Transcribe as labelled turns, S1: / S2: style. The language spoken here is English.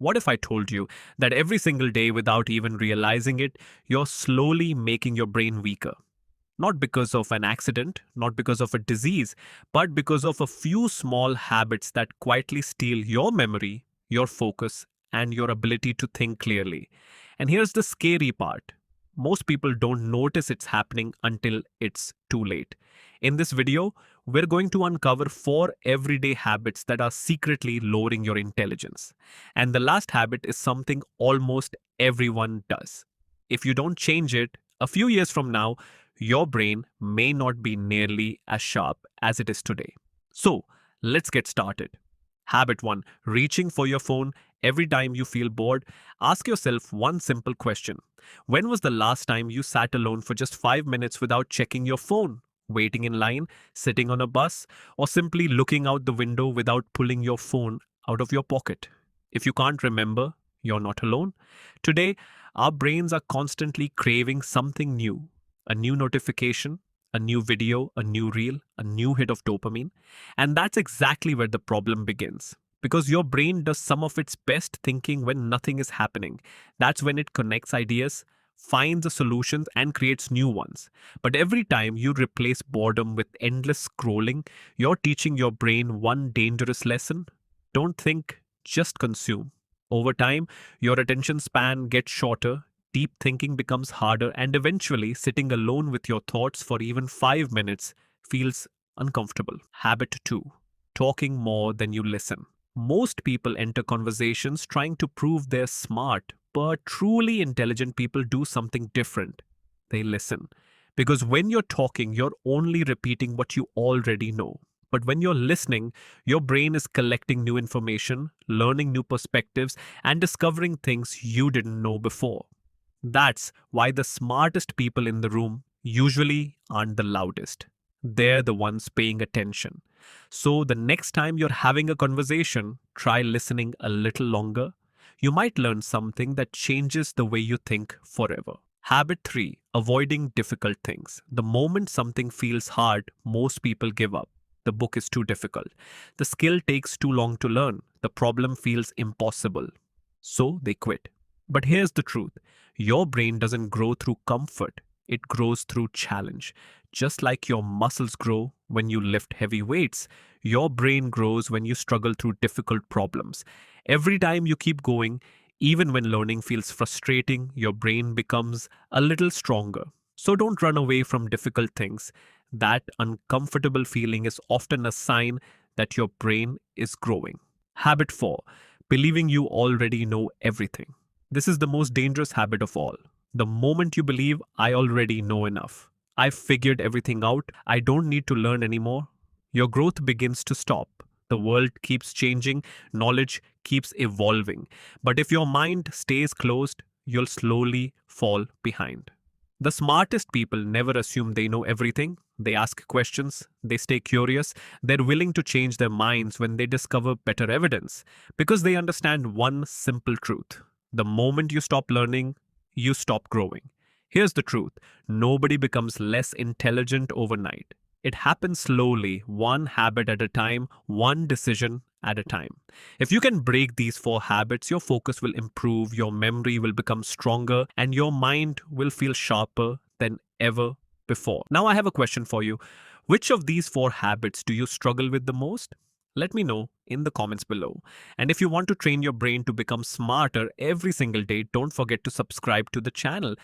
S1: What if I told you that every single day, without even realizing it, you're slowly making your brain weaker? Not because of an accident, not because of a disease, but because of a few small habits that quietly steal your memory, your focus, and your ability to think clearly. And here's the scary part: most people don't notice it's happening until it's too late. In this video, we're going to uncover 4 everyday habits that are secretly lowering your intelligence. And the last habit is something almost everyone does. If you don't change it, a few years from now, your brain may not be nearly as sharp as it is today. So, let's get started. Habit 1: reaching for your phone every time you feel bored. Ask yourself one simple question: when was the last time you sat alone for just 5 minutes without checking your phone? Waiting in line, sitting on a bus, or simply looking out the window without pulling your phone out of your pocket? If you can't remember, you're not alone. Today, our brains are constantly craving something new: a new notification, a new video, a new reel, a new hit of dopamine. And that's exactly where the problem begins. Because your brain does some of its best thinking when nothing is happening. That's when it connects ideas, finds the solutions, and creates new ones. But every time you replace boredom with endless scrolling, you're teaching your brain one dangerous lesson: don't think, just consume. Over time, your attention span gets shorter, deep thinking becomes harder, and eventually, sitting alone with your thoughts for even 5 minutes feels uncomfortable. Habit 2: talking more than you listen. Most people enter conversations trying to prove they're smart, but truly intelligent people do something different. They listen. Because when you're talking, you're only repeating what you already know. But when you're listening, your brain is collecting new information, learning new perspectives, and discovering things you didn't know before. That's why the smartest people in the room usually aren't the loudest. They're the ones paying attention. So the next time you're having a conversation, try listening a little longer. You might learn something that changes the way you think forever. Habit 3: avoiding difficult things. The moment something feels hard, most people give up. The book is too difficult. The skill takes too long to learn. The problem feels impossible. So they quit. But here's the truth: your brain doesn't grow through comfort, it grows through challenge. Just like your muscles grow when you lift heavy weights, your brain grows when you struggle through difficult problems. Every time you keep going, even when learning feels frustrating, your brain becomes a little stronger. So don't run away from difficult things. That uncomfortable feeling is often a sign that your brain is growing. Habit 4: believing you already know everything. This is the most dangerous habit of all. The moment you believe, I already know enough, I've figured everything out, I don't need to learn anymore, your growth begins to stop. The world keeps changing, knowledge keeps evolving. But if your mind stays closed, you'll slowly fall behind. The smartest people never assume they know everything. They ask questions, they stay curious, they're willing to change their minds when they discover better evidence, because they understand one simple truth: the moment you stop learning, you stop growing. Here's the truth: nobody becomes less intelligent overnight. It happens slowly, one habit at a time, one decision at a time. If you can break these 4 habits, your focus will improve, your memory will become stronger, and your mind will feel sharper than ever before. Now, I have a question for you. Which of these 4 habits do you struggle with the most? Let me know in the comments below. And if you want to train your brain to become smarter every single day, don't forget to subscribe to the channel.